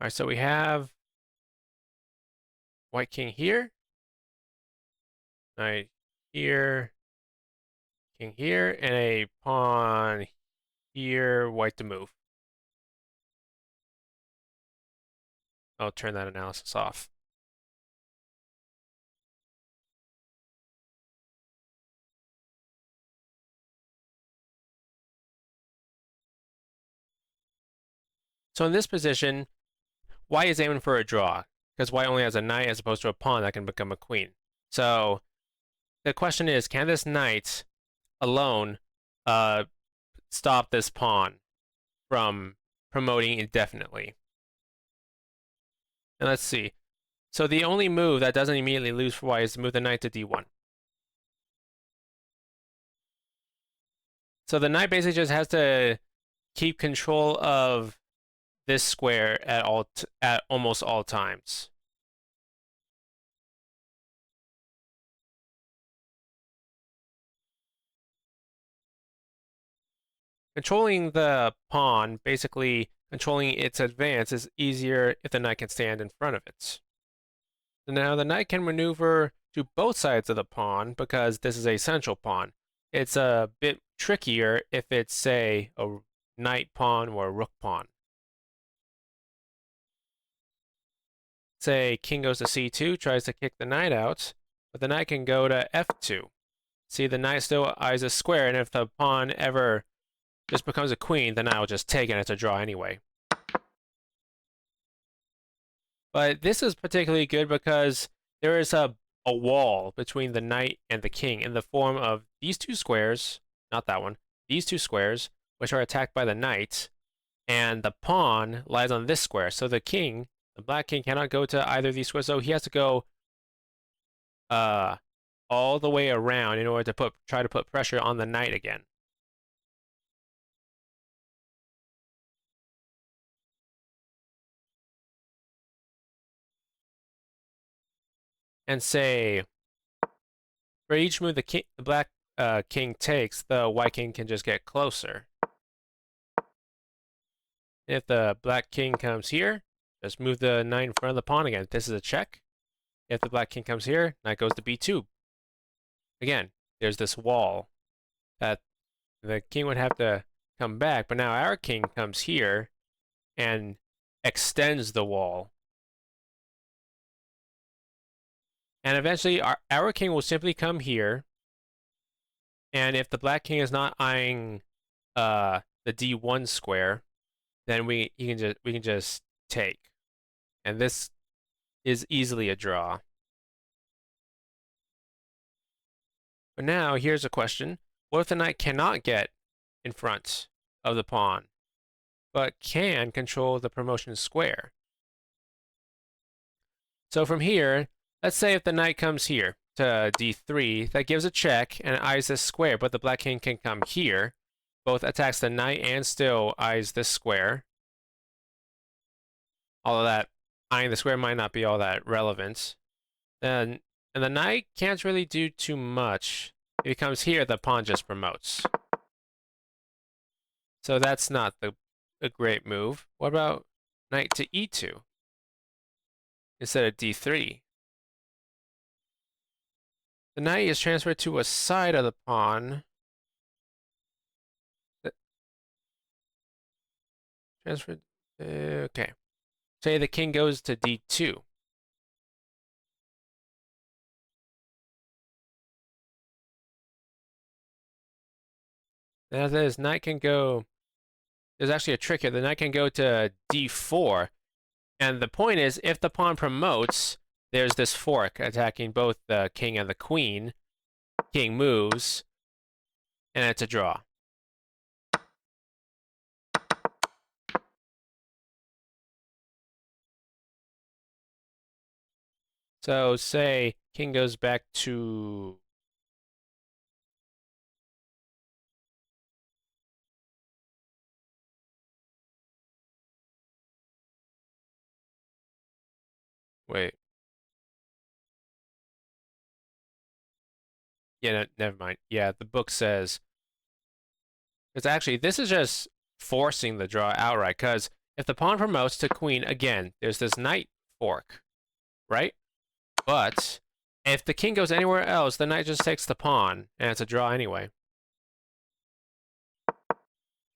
All right, so we have white king here, knight here, king here, and a pawn here, white to move. I'll turn that analysis off. So in this position, white is aiming for a draw, because white only has a knight as opposed to a pawn that can become a queen. So the question is, can this knight alone stop this pawn from promoting indefinitely? And let's see. So the only move that doesn't immediately lose for white is to move the knight to d1. So the knight basically just has to keep control of this square at almost all times. Controlling the pawn, basically controlling its advance, is easier if the knight can stand in front of it. Now the knight can maneuver to both sides of the pawn because this is a central pawn. It's a bit trickier if it's, say, a knight pawn or a rook pawn. Say king goes to c2, tries to kick the knight out, but the knight can go to f2. See, the knight still eyes a square, and if the pawn ever just becomes a queen, the knight will just take it and it's a draw anyway. But this is particularly good because there is a wall between the knight and the king in the form of these two squares, not that one, these two squares, which are attacked by the knight, and the pawn lies on this square. So the king, the black king, cannot go to either of these squares, so he has to go uh, all the way around in order to try to put pressure on the knight again. And say, for each move the black king takes, the white king can just get closer. If the black king comes here, just move the knight in front of the pawn again. This is a check. If the black king comes here, knight goes to b2. Again, there's this wall that the king would have to come back, but now our king comes here and extends the wall. And eventually our king will simply come here, and if the black king is not eyeing the d1 square, then we can just take. And this is easily a draw. But now here's a question. What if the knight cannot get in front of the pawn, but can control the promotion square? So from here, let's say if the knight comes here to d3, that gives a check and eyes this square, but the black king can come here, both attacks the knight and still eyes this square. All of that, eyeing the square might not be all that relevant. And the knight can't really do too much. If he comes here, the pawn just promotes. So that's not a great move. What about knight to e2 instead of d3? The knight is transferred to a side of the pawn. Transferred. Okay. Say the king goes to d2. Now this knight can go. There's actually a trick here. The knight can go to d4. And the point is, if the pawn promotes, there's this fork attacking both the king and the queen. King moves, and it's a draw. So say king goes back to wait. Yeah, no, never mind. Yeah, the book says it's actually this is just forcing the draw outright because If the pawn promotes to queen, again, there's this knight fork, right? But if the king goes anywhere else, the knight just takes the pawn, and it's a draw anyway.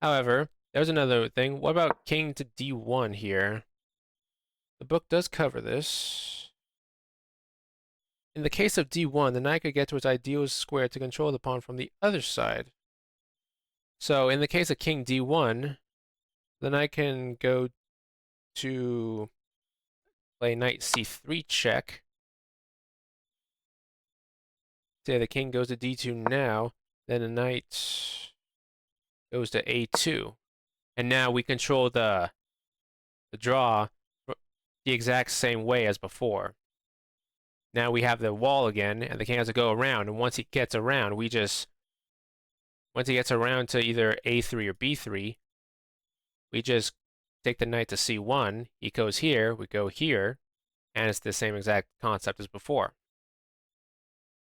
However, there's another thing. What about king to d1 here? The book does cover this. In the case of d1, the knight could get to its ideal square to control the pawn from the other side. So in the case of king d1, the knight can go to play knight c3 check. Say the king goes to d2 now, then the knight goes to a2. And now we control the draw the exact same way as before. Now we have the wall again, and the king has to go around, and once he gets around, once he gets around to either a3 or b3, we just take the knight to c1, he goes here, we go here, and it's the same exact concept as before.